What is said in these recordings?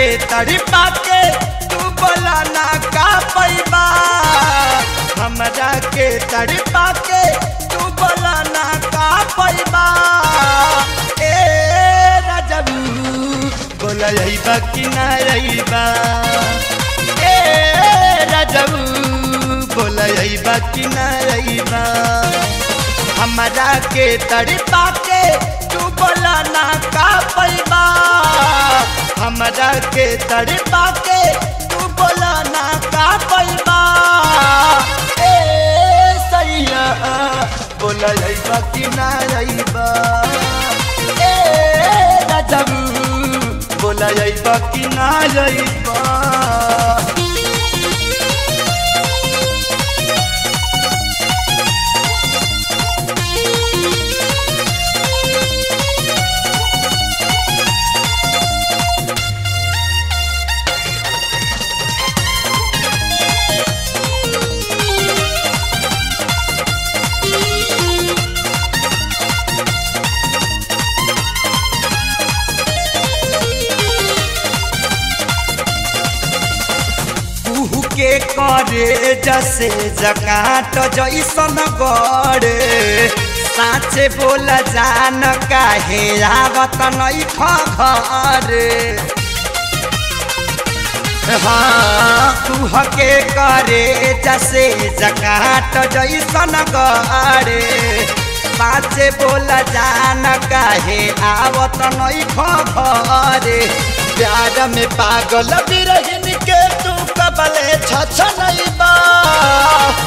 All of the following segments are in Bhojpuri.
के तड़पा के तू बोला ना का पैबा, हमरा के तड़पा के तू बोला ना का पैबा। ए राजबू बोला रहीबा कि ना रहीबा, ए राजबू बोला रहीबा कि ना रहीबा। हमरा के तड़पा के तू बोला ना का पैबा, हमरा के तड़पा के तू बोला ना का पैबा। ए सैया बोला रहीबा कि ना रहीबा, ए राजबू बोला रहीबा कि ना रहीबा। के करे जसे जकाट जैसन गड़े, साँचे बोला जान काहे आवत नहीं घरे। हाँ तू के करे जसे जकाट जैसन गड़े, साँचे बोला जान काहे आवत नहीं घरे। प्यार में पागल बिरहिन के तू कबले छछनैबा,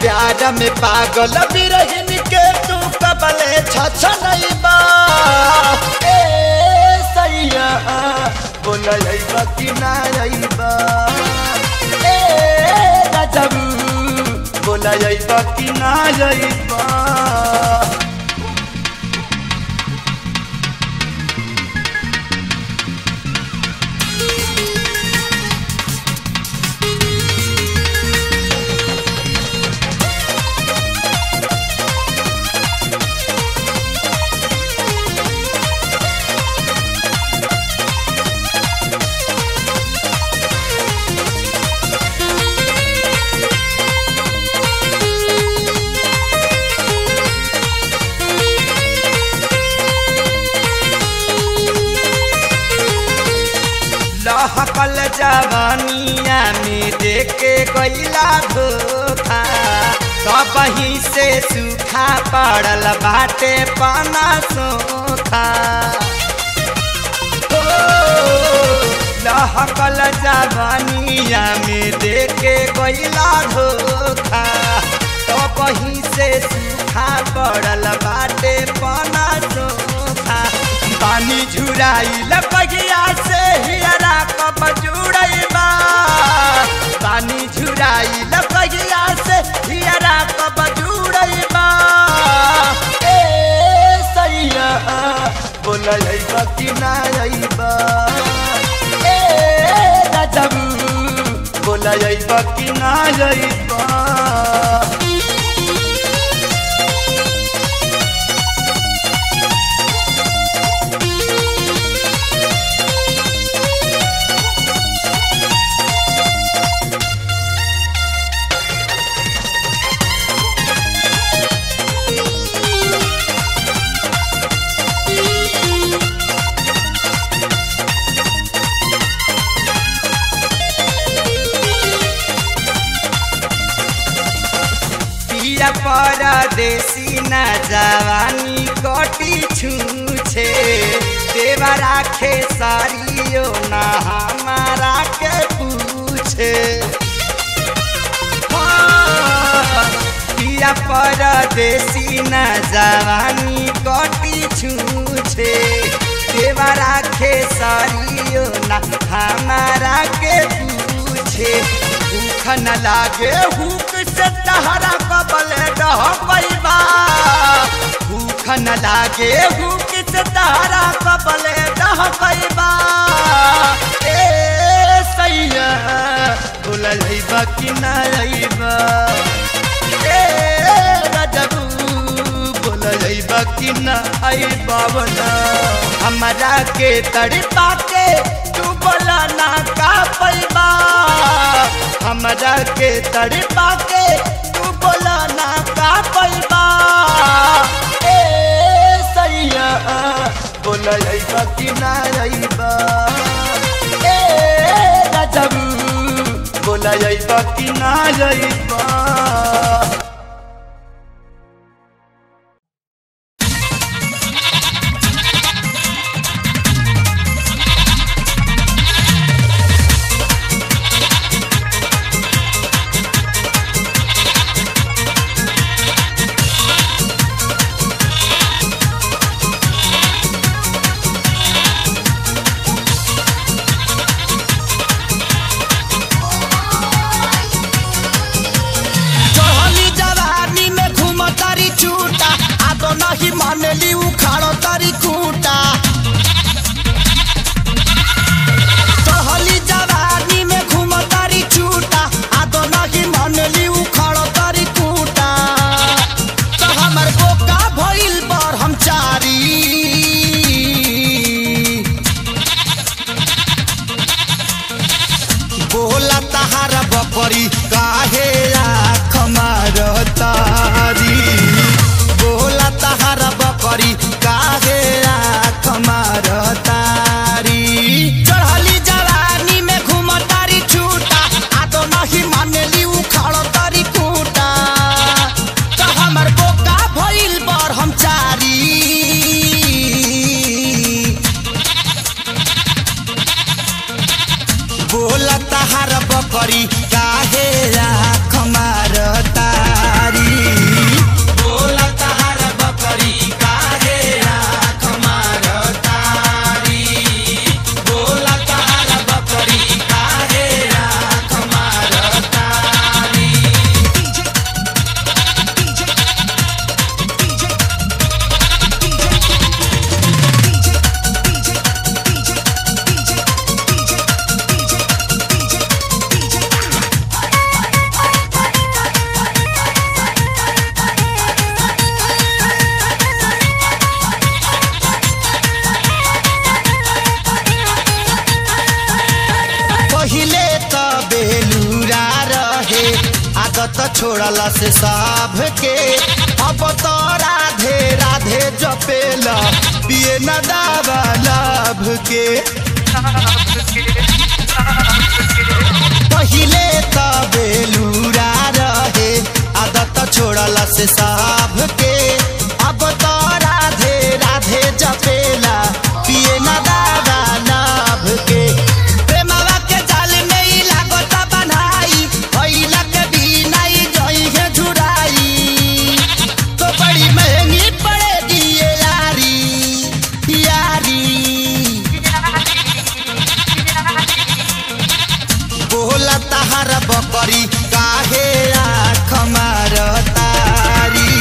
प्यार में पागल बिरहिन के तू कबले छछनैबा। ए सैया बोला रहीबा कि ना रहीबा, ए राजबू बोला रहीबा कि ना रहीबा। लहकल जवानिया में देके गईला धोखा, कहीं से सूखा पड़ल बाटे पाना सोखा। लहकल जवानिया में देके गईला धोखा, कहीं से सूखा पड़ल बाटे पाना सोखा। पानी झुराइल बगिया से हियरा कब जुड़ैबा, पानी झुराइल बगिया से हियरा कब जुड़ैबा। ए सैया बोला रहीबा कि ना रहीबा, ए राजबू बोला रहीबा कि ना रहीबा। परदेसी न जवानी कटी छूछे, देवा राखे सारियो ना हमारा के पूछे। पिया परदेसी न जवानी कटी छूछे, देवा राखे सारियो ना हमारा के पूछे। भूख न लागे हुक से तहरा कबले डह पैबा, भूख न लागे हुक से तहरा कबले डह पैबा। ए सैया बोला रहीबा कि ना रहीबा, ए राजबू बोला रहीबा कि ना रहीबा। हमरा के तड़पा के के तू बोला ना का पैबा हमरा के तड़पा के तू बोला ना का पैबा ए सैया बोला जाइबा कि ना जाइबा ए राजबू बोला जाइबा कि ना जाइबा। नहीं मानेली उखाड़ो तारी खूंटा चढ़ली जवानी में घूमो तारी छूटा आदो नहीं मानेली उखाड़ो तारी खूंटा तो हमर बोका भइल पर हम चारी बोला तहारा बकरी काहे आँख मारतारी बोला तहारा बकरी काहे आँख मारतारी चढ़ली जवानी में घूमतारी छूटा आदो नहीं मानेली उखाड़ो तारी खूंटा तो हमर बोका भइल पर हम चारी बोला तहारा बकरी काहे आँख मारतारी छोड़ला से साभ के अब तो राधे राधे जपेला पिए न दावा लाभ के पहिले तो बेलूरा रहे आदत छोड़ला से साभ के अब तो राधे राधे जपेला पिए न दावा लाभ के प्रेमवा के जाल में ही लागत बनाई भइला के तो बड़ी महंगी पड़ेगी ये यारी बोला तहारा बकरी काहे आँख मारतारी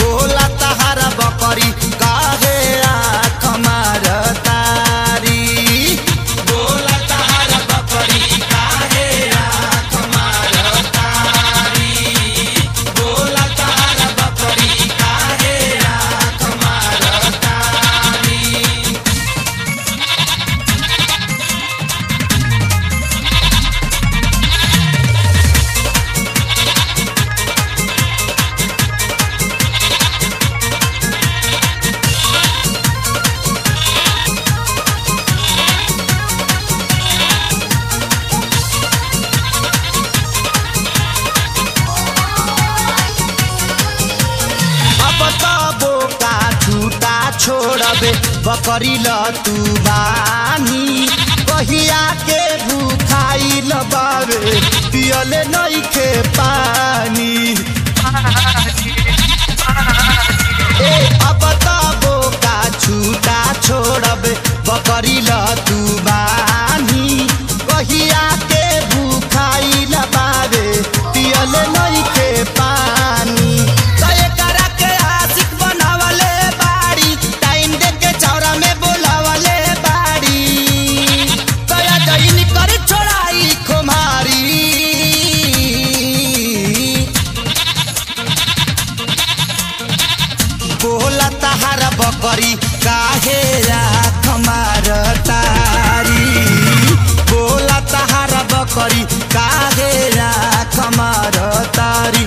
बोला तहारा बकरी काहे आँख मारतारी बोला तहारा बकरी काहे आँख मारतारी बोला तहारा बकरी काहे आँख मारतारी। छोड़बे बकरी ल तू बानी कहिया के भूखाई लबावे पियले नइखे पानी ए अब त बोका छूटा छोड़बे बकरी ल तू बानी कहिया के भूखाई लबावे पियले नइखे पानी बोला तहारा बकरी काहे आँख मारता करी काहे राख मार तारी